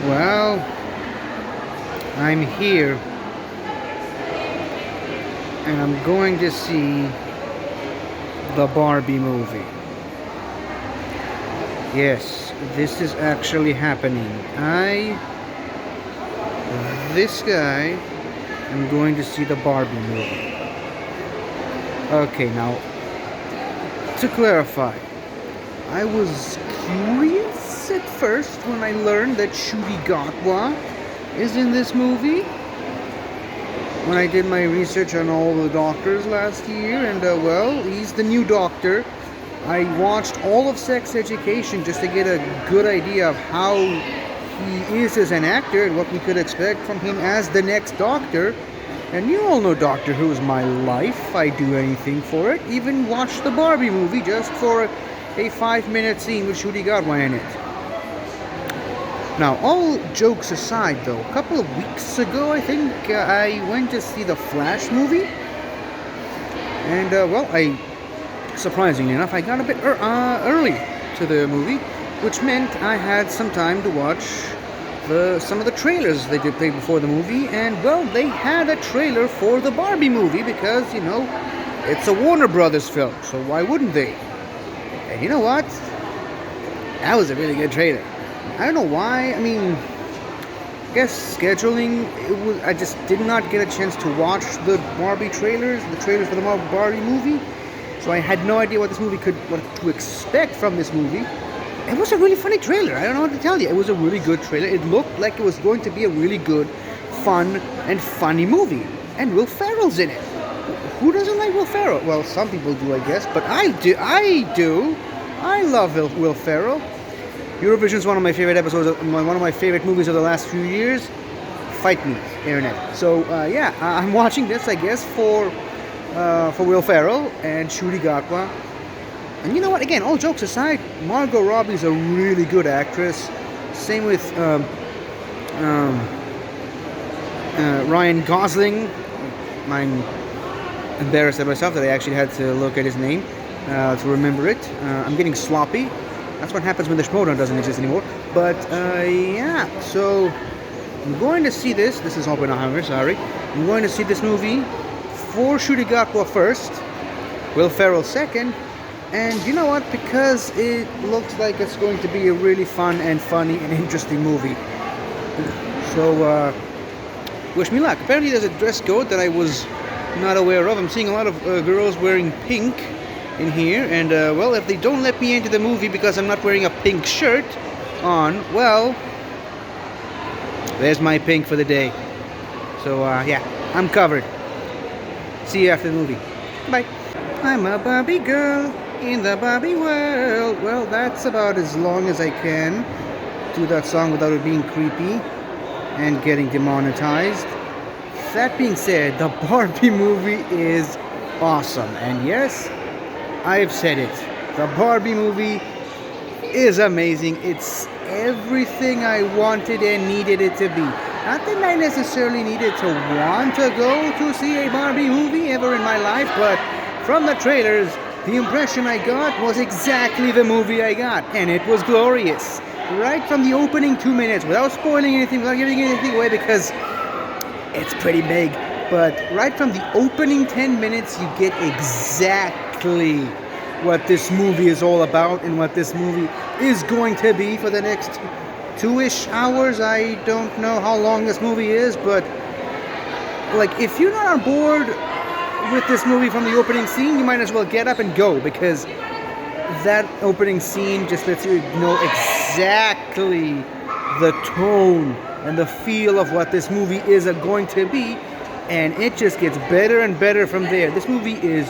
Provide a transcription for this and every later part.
Well, I'm here and I'm going to see the Barbie movie. Yes, this is actually happening. This guy, I'm going to see the Barbie movie. Okay, now, to clarify, I was curious at first when I learned that Shuri Gatwa is in this movie. When I did my research on all the doctors last year, and well, he's the new doctor. I watched all of Sex Education just to get a good idea of how he is as an actor and what we could expect from him as the next doctor. And you all know Doctor Who is my life. I'd do anything for it. Even watch the Barbie movie just for a 5-minute scene with Shuri Gatwa in it. Now, all jokes aside, though, a couple of weeks ago, I think, I went to see the Flash movie. And, well, surprisingly enough, I got a bit early to the movie, which meant I had some time to watch some of the trailers they did play before the movie. And, well, they had a trailer for the Barbie movie because, it's a Warner Brothers film, so why wouldn't they? And you know what? That was a really good trailer. I don't know why. I mean, I guess scheduling. I just did not get a chance to watch the Barbie trailers, the trailers for the Barbie movie. So I had no idea what to expect from this movie. It was a really funny trailer. I don't know what to tell you. It was a really good trailer. It looked like it was going to be a really good, fun, and funny movie. And Will Ferrell's in it. Who doesn't like Will Ferrell? Well, some people do, I guess, but I do. I love Will Ferrell. Eurovision is one of my favorite episodes, one of my favorite movies of the last few years. Fight me, internet. So yeah, I'm watching this, I guess, for Will Ferrell and Shuri Gatwa. And you know what? Again, all jokes aside, Margot Robbie's a really good actress. Same with Ryan Gosling. I'm embarrassed at myself that I actually had to look at his name to remember it. I'm getting sloppy. That's what happens when the Schmodown doesn't exist anymore. But, yeah, so I'm going to see this. This is Oppenheimer, sorry. I'm going to see this movie for Shuri Gatwa first, Will Ferrell second, and you know what? Because it looks like it's going to be a really fun and funny and interesting movie. So, wish me luck. Apparently there's a dress code that I was not aware of. I'm seeing a lot of girls wearing pink in here, and well, if they don't let me into the movie because I'm not wearing a pink shirt on, well, there's my pink for the day. So yeah, I'm covered. See you after the movie. Bye. I'm a Barbie girl in the Barbie world. Well, that's about as long as I can do that song without it being creepy and getting demonetized. That being said, the Barbie movie is awesome, and yes, I've said it. The Barbie movie is amazing. It's everything I wanted and needed it to be. Not that I necessarily needed to want to go to see a Barbie movie ever in my life, but from the trailers, the impression I got was exactly the movie I got, and it was glorious. Right from the opening 2 minutes, without spoiling anything, without giving anything away, because it's pretty big. But right from the opening 10 minutes, you get exactly what this movie is all about and what this movie is going to be for the next 2-ish hours. I don't know how long this movie is, but like, if you're not on board with this movie from the opening scene, you might as well get up and go, because that opening scene just lets you know exactly the tone and the feel of what this movie is going to be. And it just gets better and better from there. This movie is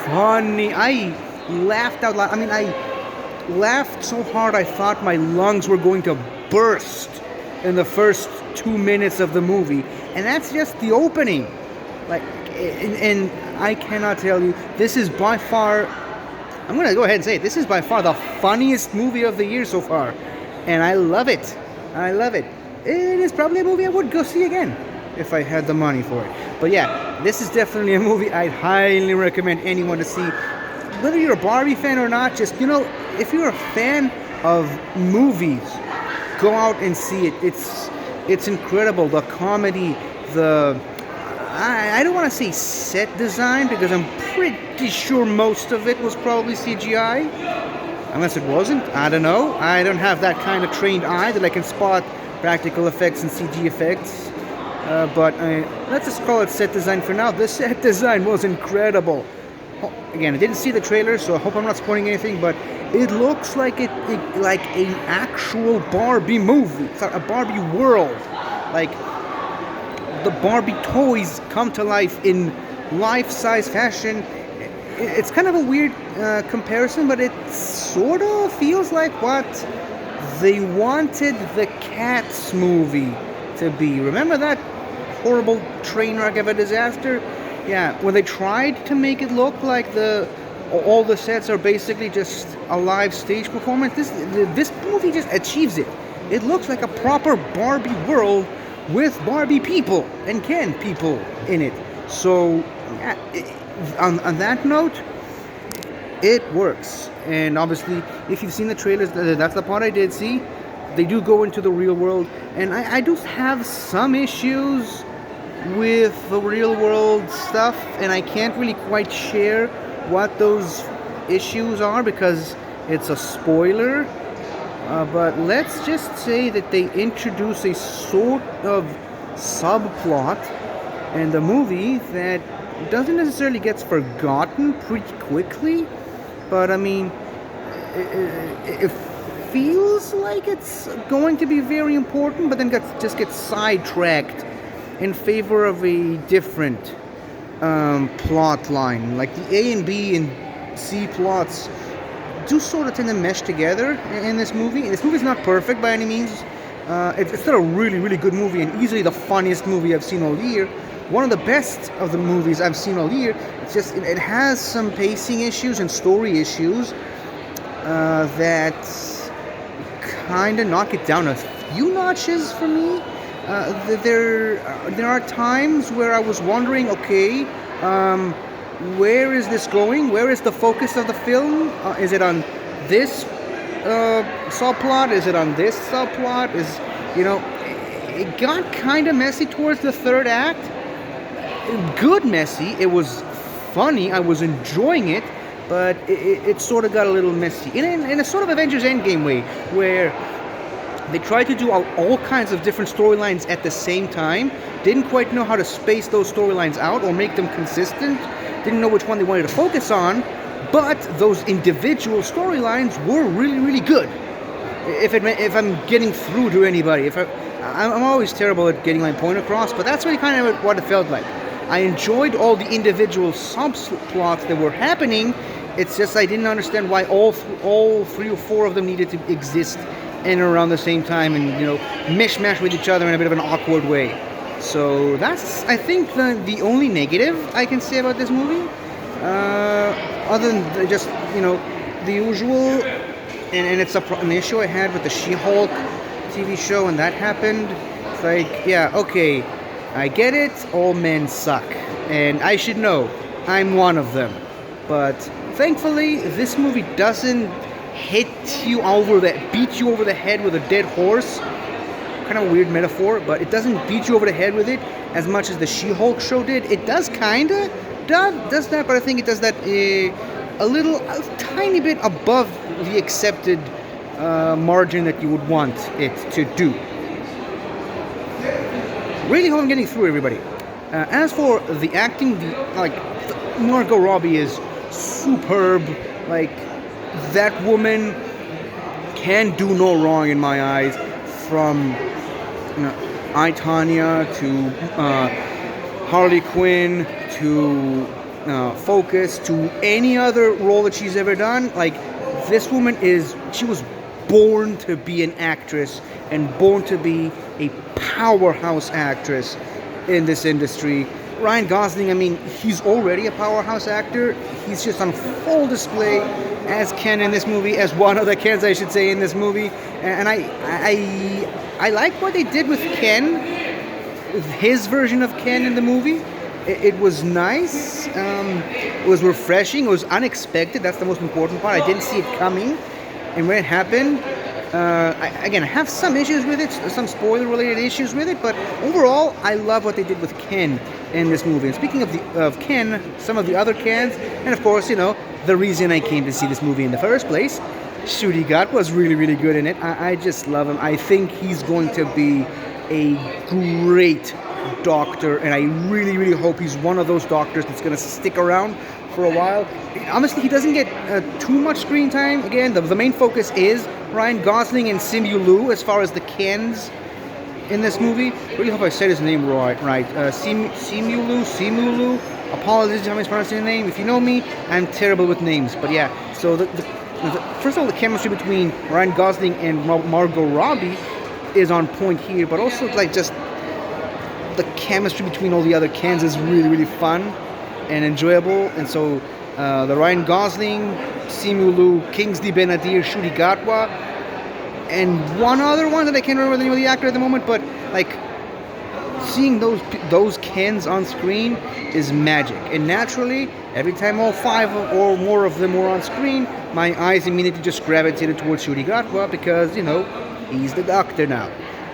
funny. I laughed out loud. I mean, I laughed so hard I thought my lungs were going to burst in the first 2 minutes of the movie. And that's just the opening. Like, and I cannot tell you, this is by far, I'm going to go ahead and say it, this is by far the funniest movie of the year so far. And I love it. I love it. It is probably a movie I would go see again if I had the money for it. But yeah, this is definitely a movie I'd highly recommend anyone to see. Whether you're a Barbie fan or not, just, if you're a fan of movies, go out and see it. It's incredible. The comedy, I don't want to say set design because I'm pretty sure most of it was probably CGI. Unless it wasn't, I don't know. I don't have that kind of trained eye that I can spot practical effects and CG effects. But let's just call it set design for now. The set design was incredible. Again, I didn't see the trailer, so I hope I'm not spoiling anything. But it looks like like an actual Barbie movie, a Barbie world. Like the Barbie toys come to life in life-size fashion. It's kind of a weird comparison, but it sort of feels like what they wanted the Cats movie to be. Remember that horrible train wreck of a disaster? Yeah, when they tried to make it look like all the sets are basically just a live stage performance, this movie just achieves it. It looks like a proper Barbie world with Barbie people and Ken people in it. So, yeah, on that note, it works. And obviously, if you've seen the trailers, that's the part I did see. They do go into the real world, and I do have some issues with the real world stuff, and I can't really quite share what those issues are because it's a spoiler. But let's just say that they introduce a sort of subplot in the movie that doesn't necessarily get forgotten pretty quickly, but I mean, it feels like it's going to be very important, but then just gets sidetracked in favor of a different plot line. Like the A and B and C plots do sort of tend to mesh together in this movie. And this movie's not perfect by any means. It's still a really, really good movie and easily the funniest movie I've seen all year. One of the best of the movies I've seen all year. It's just it has some pacing issues and story issues that kind of knock it down a few notches for me. There are times where I was wondering, okay, where is this going? Where is the focus of the film? Is it on this subplot? Is it on this subplot? It got kind of messy towards the third act. Good messy. It was funny. I was enjoying it, but it sort of got a little messy in a sort of Avengers Endgame way, where they tried to do all kinds of different storylines at the same time. Didn't quite know how to space those storylines out or make them consistent. Didn't know which one they wanted to focus on, but those individual storylines were really, really good. If I'm getting through to anybody, I'm always terrible at getting my point across, but that's really kind of what it felt like. I enjoyed all the individual subplots that were happening. It's just I didn't understand why all 3 or 4 of them needed to exist in and around the same time and mishmash with each other in a bit of an awkward way. So that's, I think, the only negative I can say about this movie. Other than just, the usual, and it's an issue I had with the She-Hulk TV show, and that happened. It's like, yeah, okay, I get it, all men suck, and I should know, I'm one of them. But thankfully, this movie doesn't beat you over the head with a dead horse. Kind of a weird metaphor, but it doesn't beat you over the head with it as much as the She-Hulk show did. It does does that, but I think it does that a tiny bit above the accepted margin that you would want it to do. Really hope I'm getting through, everybody. As for the acting, Margot Robbie is superb. Like, that woman can do no wrong in my eyes. From I, Tonya to Harley Quinn to Focus to any other role that she's ever done. Like, this woman she was born to be an actress and born to be a powerhouse actress in this industry. Ryan Gosling, I mean, he's already a powerhouse actor. He's just on full display as Ken in this movie, as one of the Kens, I should say, in this movie. And I like what they did with Ken, his version of Ken in the movie. It was nice. It was refreshing. It was unexpected. That's the most important part. I didn't see it coming. And when it happened, Again, I have some issues with it, some spoiler-related issues with it, but overall, I love what they did with Ken in this movie. And speaking of Ken, some of the other Kens, and of course, the reason I came to see this movie in the first place, Shooty Gat was really, really good in it. I just love him. I think he's going to be a great doctor, and I really, really hope he's one of those doctors that's going to stick around for a while. Honestly, he doesn't get too much screen time. Again, the main focus is Ryan Gosling and Simu Liu as far as the Kens in this movie. Really hope I said his name right. Simu Liu. Apologies if I'm mispronouncing the name. If you know me, I'm terrible with names. But yeah, so first of all, the chemistry between Ryan Gosling and Margot Robbie is on point here, but also like just the chemistry between all the other Kens is really, really fun and enjoyable. And so the Ryan Gosling, Simu Liu, Kingsley Ben-Adir, Shooty Gatwa, and one other one that I can't remember the name of the actor at the moment, but like seeing those Kens on screen is magic. And naturally, every time all five or more of them were on screen, my eyes immediately just gravitated towards Shooty Gatwa because he's the doctor now.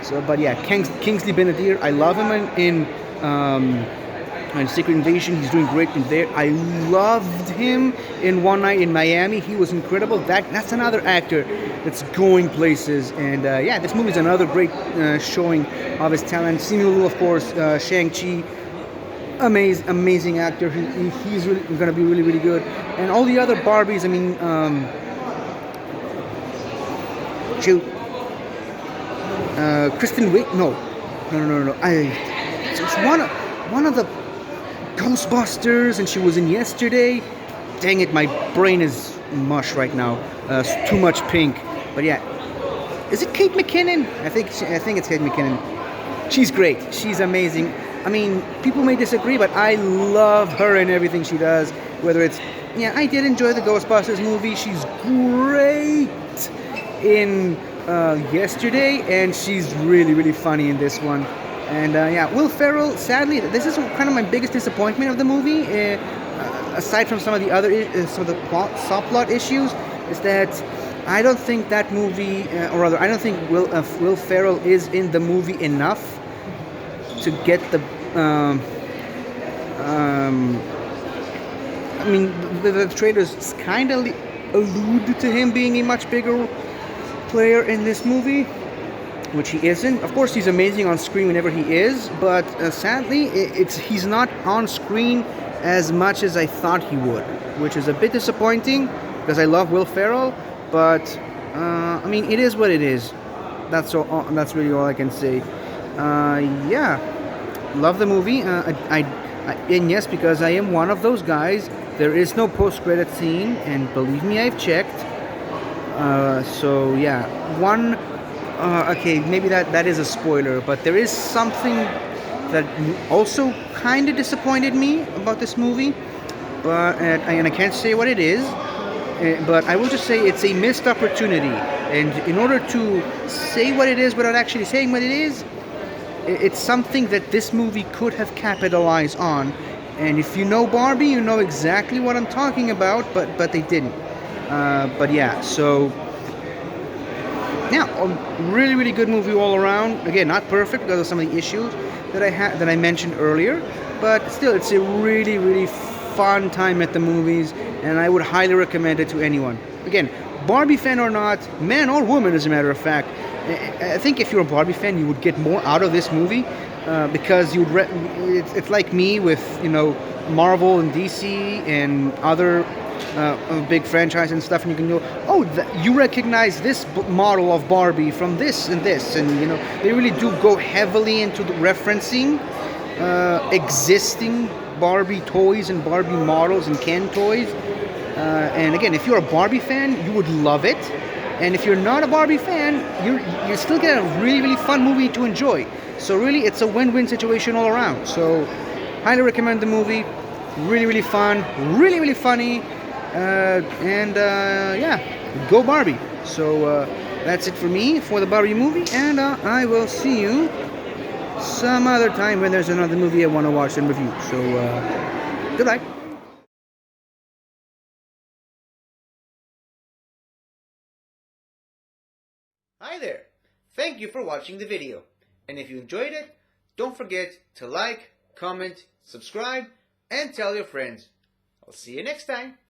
So, but yeah, Kingsley Ben-Adir, I love him in Secret Invasion. He's doing great in there. I loved him in One Night in Miami. He was incredible. That's another actor that's going places. And yeah, this movie is another great showing of his talent. Simu Liu, of course, Shang-Chi, amazing actor. He's really going to be really, really good. And all the other Barbies, I mean, Kristen Wiig, no. It's one of the Ghostbusters, and she was in Yesterday. Dang it, my brain is mush right now. Too much pink. But yeah, is it Kate McKinnon? I think it's Kate McKinnon. She's great. She's amazing. I mean, people may disagree, but I love her and everything she does. Whether it's I did enjoy the Ghostbusters movie. She's great in Yesterday, and she's really, really funny in this one. And yeah, Will Ferrell, sadly, this is kind of my biggest disappointment of the movie, aside from some of the other some of the subplot issues, is that I don't think that movie, or rather, I don't think Will Ferrell is in the movie enough to get the I mean, the trailers kind of allude to him being a much bigger player in this movie, which he isn't. Of course, he's amazing on screen whenever he is, but sadly, he's not on screen as much as I thought he would, which is a bit disappointing because I love Will Ferrell. But I mean, it is what it is. That's all. That's really all I can say. Yeah, love the movie. And yes, because I am one of those guys, there is no post-credit scene, and believe me, I've checked. So yeah, okay, maybe that is a spoiler, but there is something that also kind of disappointed me about this movie, but and I can't say what it is, but I will just say it's a missed opportunity. And in order to say what it is without actually saying what it is, it's something that this movie could have capitalized on. And if you know Barbie, you know exactly what I'm talking about, but they didn't. But yeah, so yeah, a really, really good movie all around. Again, not perfect because of some of the issues that I mentioned earlier, but still, it's a really, really fun time at the movies, and I would highly recommend it to anyone. Again, Barbie fan or not, man or woman, as a matter of fact, I think if you're a Barbie fan, you would get more out of this movie because it's like me with Marvel and DC and other big franchise and stuff, and you can go, oh, you recognize this model of Barbie from this and this, and they really do go heavily into the referencing existing Barbie toys and Barbie models and Ken toys. And again, if you're a Barbie fan, you would love it. And if you're not a Barbie fan, you still get a really, really fun movie to enjoy. So really, it's a win-win situation all around. So highly recommend the movie. Really, really fun. Really, really funny. And yeah, go Barbie. So that's it for me for the Barbie movie. And I will see you some other time when there's another movie I want to watch and review. So goodbye. Hi there! Thank you for watching the video. And if you enjoyed it, don't forget to like, comment, subscribe, and tell your friends. I'll see you next time.